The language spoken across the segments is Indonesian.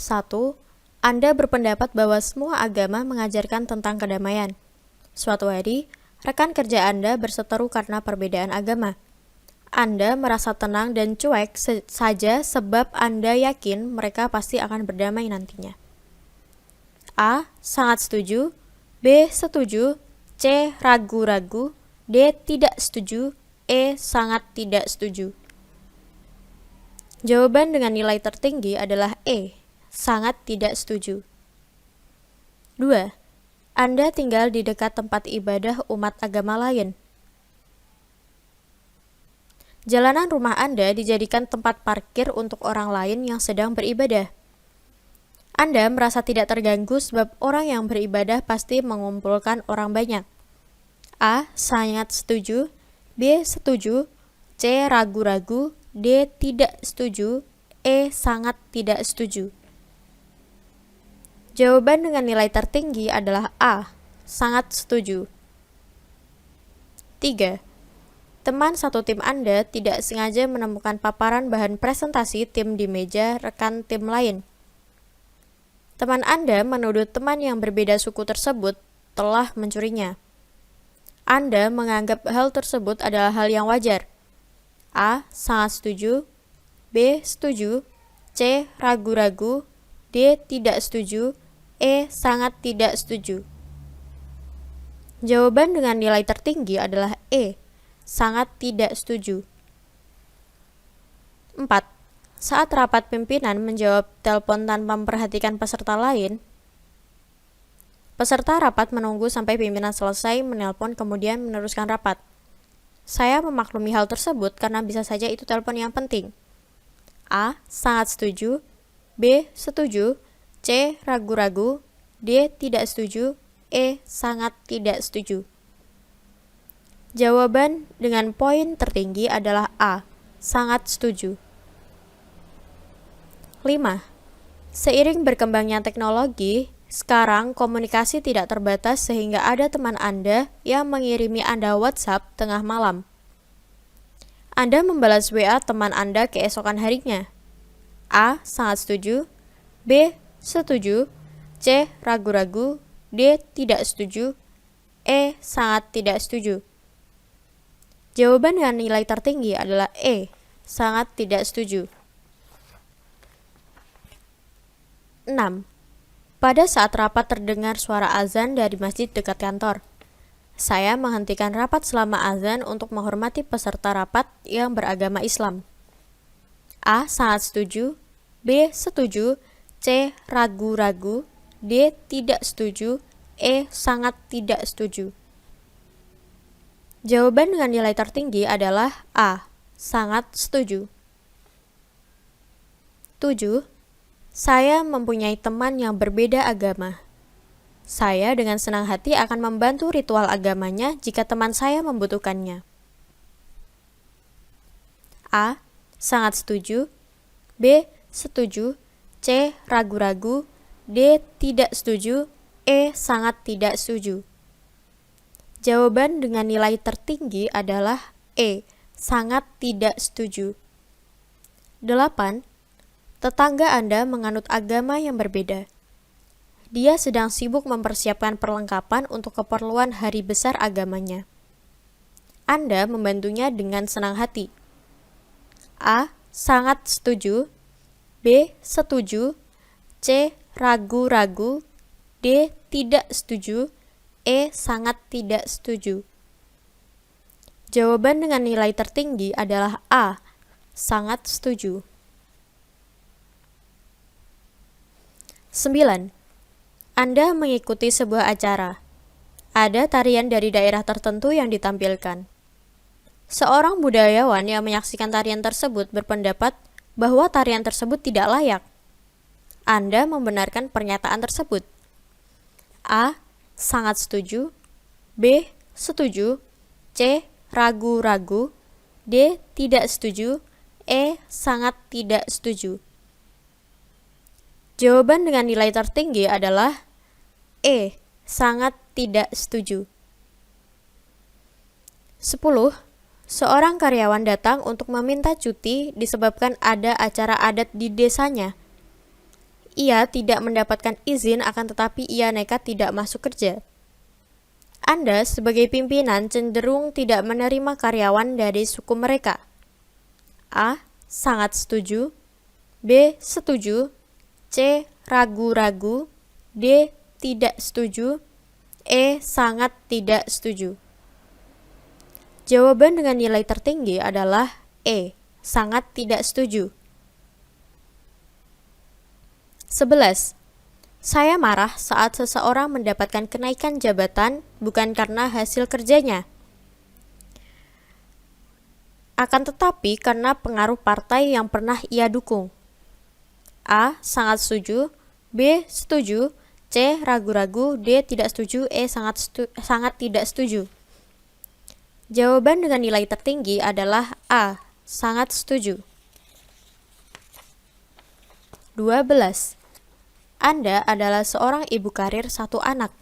1. Anda berpendapat bahwa semua agama mengajarkan tentang kedamaian. Suatu hari, rekan kerja Anda berseteru karena perbedaan agama. Anda merasa tenang dan cuek saja sebab Anda yakin mereka pasti akan berdamai nantinya. A. Sangat setuju. B. Setuju. C. Ragu-ragu. D. Tidak setuju. E. Sangat tidak setuju. Jawaban dengan nilai tertinggi adalah E. Sangat tidak setuju. 2. Anda tinggal di dekat tempat ibadah umat agama lain. Jalanan rumah Anda dijadikan tempat parkir untuk orang lain yang sedang beribadah. Anda merasa tidak terganggu sebab orang yang beribadah pasti mengumpulkan orang banyak. A. Sangat setuju. B. Setuju. C. Ragu-ragu. D. Tidak setuju. E. Sangat tidak setuju. Jawaban dengan nilai tertinggi adalah A. Sangat setuju. 3. Teman satu tim Anda tidak sengaja menemukan paparan bahan presentasi tim di meja rekan tim lain. Teman Anda menuduh teman yang berbeda suku tersebut telah mencurinya. Anda menganggap hal tersebut adalah hal yang wajar. A. Sangat setuju. B. Setuju. C. Ragu-ragu. D. Tidak setuju. E. Sangat tidak setuju. Jawaban dengan nilai tertinggi adalah E. Sangat tidak setuju. 4. Saat rapat pimpinan menjawab telepon tanpa memperhatikan peserta lain, peserta rapat menunggu sampai pimpinan selesai menelpon kemudian meneruskan rapat. Saya memaklumi hal tersebut karena bisa saja itu telepon yang penting. A. Sangat setuju. B. Setuju. C. Ragu-ragu. D. Tidak setuju. E. Sangat tidak setuju. Jawaban dengan poin tertinggi adalah A. Sangat setuju. 5. Seiring berkembangnya teknologi, sekarang komunikasi tidak terbatas sehingga ada teman Anda yang mengirimi Anda WhatsApp tengah malam. Anda membalas WA teman Anda keesokan harinya. A. Sangat setuju. B. Setuju. C. Ragu-ragu. D. Tidak setuju. E. Sangat tidak setuju. Jawaban dengan nilai tertinggi adalah E. Sangat tidak setuju. 6. Pada saat rapat terdengar suara azan dari masjid dekat kantor. Saya menghentikan rapat selama azan untuk menghormati peserta rapat yang beragama Islam. A. Sangat setuju. B. Setuju. C. Ragu-ragu. D. Tidak setuju. E. Sangat tidak setuju. Jawaban dengan nilai tertinggi adalah A. Sangat setuju. 7. Saya mempunyai teman yang berbeda agama. Saya dengan senang hati akan membantu ritual agamanya jika teman saya membutuhkannya. A. Sangat setuju. B. Setuju. C. Ragu-ragu. D. Tidak setuju. E. Sangat tidak setuju. Jawaban dengan nilai tertinggi adalah E. Sangat tidak setuju. 8. Tetangga Anda menganut agama yang berbeda. Dia sedang sibuk mempersiapkan perlengkapan untuk keperluan hari besar agamanya. Anda membantunya dengan senang hati. A. Sangat setuju. B. Setuju. C. Ragu-ragu. D. Tidak setuju. E. Sangat tidak setuju. Jawaban dengan nilai tertinggi adalah A. Sangat setuju. 9. Anda mengikuti sebuah acara. Ada tarian dari daerah tertentu yang ditampilkan. Seorang budayawan yang menyaksikan tarian tersebut berpendapat bahwa tarian tersebut tidak layak. Anda membenarkan pernyataan tersebut. A. Sangat setuju. B. Setuju. C. Ragu-ragu. D. Tidak setuju. E. Sangat tidak setuju. Jawaban dengan nilai tertinggi adalah E. Sangat tidak setuju. 10. Seorang karyawan datang untuk meminta cuti disebabkan ada acara adat di desanya. Ia tidak mendapatkan izin akan tetapi ia nekat tidak masuk kerja. Anda sebagai pimpinan cenderung tidak menerima karyawan dari suku mereka. A. Sangat setuju. B. Setuju. C. Ragu-ragu. D. Tidak setuju. E. Sangat tidak setuju. Jawaban dengan nilai tertinggi adalah E. Sangat tidak setuju. 11. Saya marah saat seseorang mendapatkan kenaikan jabatan bukan karena hasil kerjanya, akan tetapi karena pengaruh partai yang pernah ia dukung. A. Sangat setuju. B. Setuju. C. Ragu-ragu. D. Tidak setuju. E. Sangat tidak setuju. Jawaban dengan nilai tertinggi adalah A. Sangat setuju. 12. Anda adalah seorang ibu karir satu anak.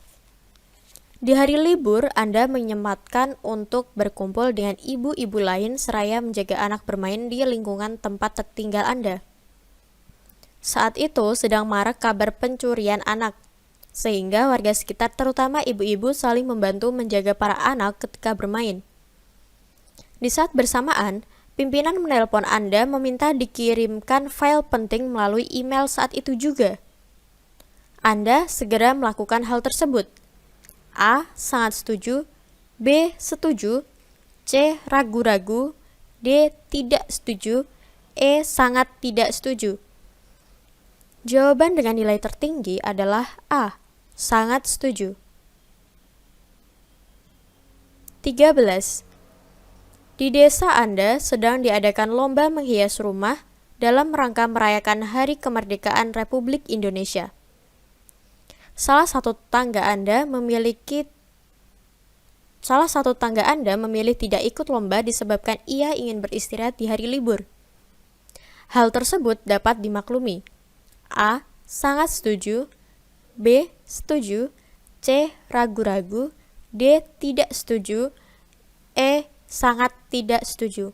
Di hari libur, Anda menyempatkan untuk berkumpul dengan ibu-ibu lain seraya menjaga anak bermain di lingkungan tempat tertinggal Anda. Saat itu sedang marak kabar pencurian anak, sehingga warga sekitar terutama ibu-ibu saling membantu menjaga para anak ketika bermain. Di saat bersamaan, pimpinan menelpon Anda meminta dikirimkan file penting melalui email saat itu juga. Anda segera melakukan hal tersebut. A. Sangat setuju. B. Setuju. C. Ragu-ragu. D. Tidak setuju. E. Sangat tidak setuju. Jawaban dengan nilai tertinggi adalah A. Sangat setuju. 13. Di desa Anda sedang diadakan lomba menghias rumah dalam rangka merayakan Hari Kemerdekaan Republik Indonesia. Salah satu tangga Anda memilih tidak ikut lomba disebabkan ia ingin beristirahat di hari libur. Hal tersebut dapat dimaklumi. A. Sangat setuju. B. Setuju. C. Ragu-ragu. D. Tidak setuju. E. Sangat tidak setuju.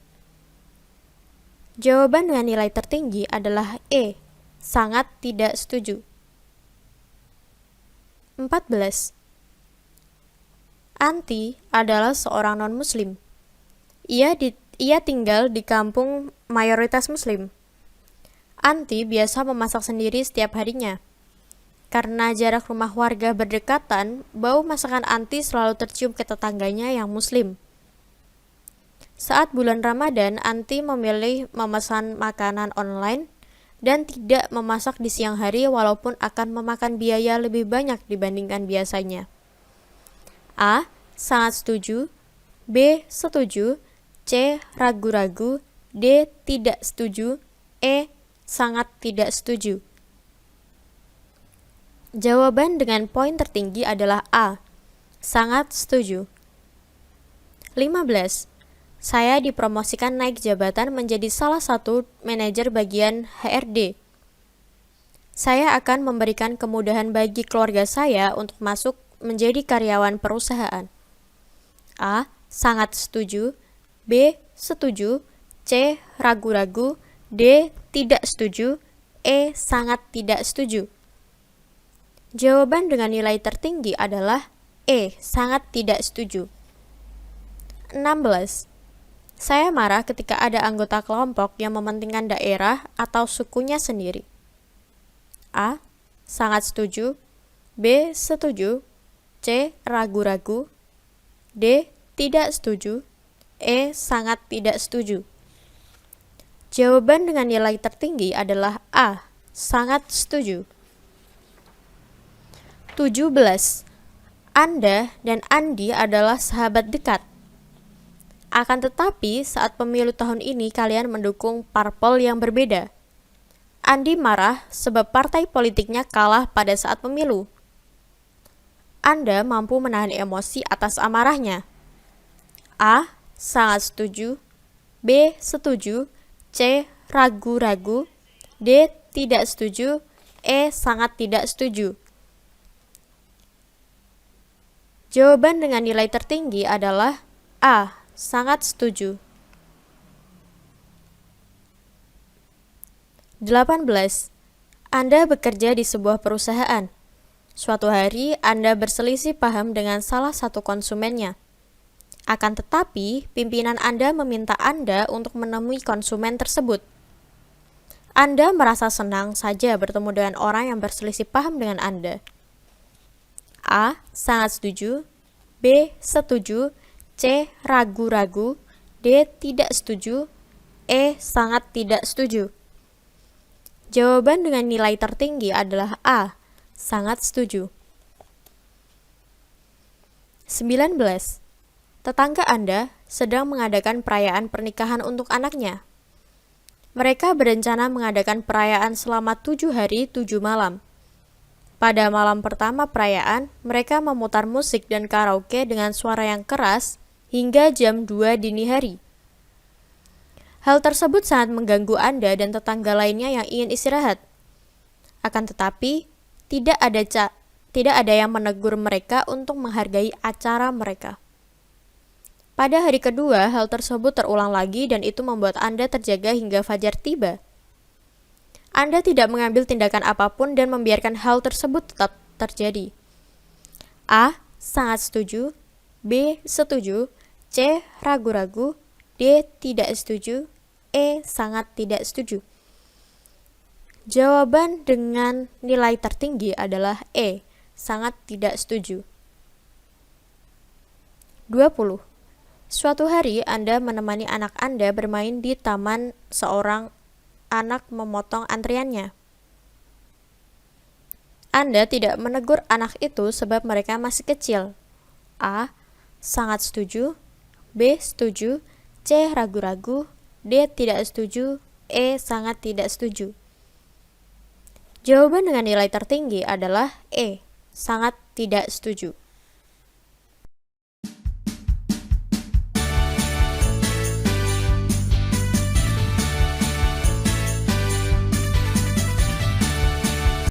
Jawaban dengan nilai tertinggi adalah E. Sangat tidak setuju. 14. Anti adalah seorang non-muslim. Ia tinggal di kampung mayoritas muslim. Anti biasa memasak sendiri setiap harinya. Karena jarak rumah warga berdekatan, bau masakan Anti selalu tercium ke tetangganya yang muslim. Saat bulan Ramadan, Anti memilih memesan makanan online dan tidak memasak di siang hari walaupun akan memakan biaya lebih banyak dibandingkan biasanya. A. Sangat setuju. B. Setuju. C. Ragu-ragu. D. Tidak setuju. E. Sangat tidak setuju. Jawaban dengan poin tertinggi adalah A. Sangat setuju. 15. Saya dipromosikan naik jabatan menjadi salah satu manajer bagian HRD. Saya akan memberikan kemudahan bagi keluarga saya untuk masuk menjadi karyawan perusahaan. A. Sangat setuju. B. Setuju. C. Ragu-ragu. D. Tidak setuju. E. Sangat tidak setuju. Jawaban dengan nilai tertinggi adalah E. Sangat tidak setuju. 16. Saya marah ketika ada anggota kelompok yang mementingkan daerah atau sukunya sendiri. A. Sangat setuju. B. Setuju. C. Ragu-ragu. D. Tidak setuju. E. Sangat tidak setuju. Jawaban dengan nilai tertinggi adalah A. Sangat setuju. 17. Anda dan Andi adalah sahabat dekat. Akan tetapi, saat pemilu tahun ini kalian mendukung parpol yang berbeda. Andi marah sebab partai politiknya kalah pada saat pemilu. Anda mampu menahan emosi atas amarahnya. A. Sangat setuju. B. Setuju. C. Ragu-ragu. D. Tidak setuju. E. Sangat tidak setuju. Jawaban dengan nilai tertinggi adalah A. Sangat setuju. 18. Anda bekerja di sebuah perusahaan. Suatu hari, Anda berselisih paham dengan salah satu konsumennya. Akan tetapi, pimpinan Anda meminta Anda untuk menemui konsumen tersebut. Anda merasa senang saja bertemu dengan orang yang berselisih paham dengan Anda. A. Sangat setuju. B. Setuju. C. Ragu-ragu. D. Tidak setuju. E. Sangat tidak setuju. Jawaban dengan nilai tertinggi adalah A. Sangat setuju. 19. Tetangga Anda sedang mengadakan perayaan pernikahan untuk anaknya. Mereka berencana mengadakan perayaan selama 7 hari 7 malam. Pada malam pertama perayaan, mereka memutar musik dan karaoke dengan suara yang keras hingga jam 2 dini hari. Hal tersebut sangat mengganggu Anda dan tetangga lainnya yang ingin istirahat. Akan tetapi, tidak ada yang menegur mereka untuk menghargai acara mereka. Pada hari kedua, hal tersebut terulang lagi dan itu membuat Anda terjaga hingga fajar tiba. Anda tidak mengambil tindakan apapun dan membiarkan hal tersebut tetap terjadi. A. Sangat setuju. B. Setuju. C. Ragu-ragu. D. Tidak setuju. E. Sangat tidak setuju. Jawaban dengan nilai tertinggi adalah E. Sangat tidak setuju. 20. Suatu hari Anda menemani anak Anda bermain di taman. Seorang anak memotong antriannya. Anda tidak menegur anak itu sebab mereka masih kecil. A. Sangat setuju. B. Setuju. C. Ragu-ragu. D. Tidak setuju. E. Sangat tidak setuju. Jawaban dengan nilai tertinggi adalah E. Sangat tidak setuju.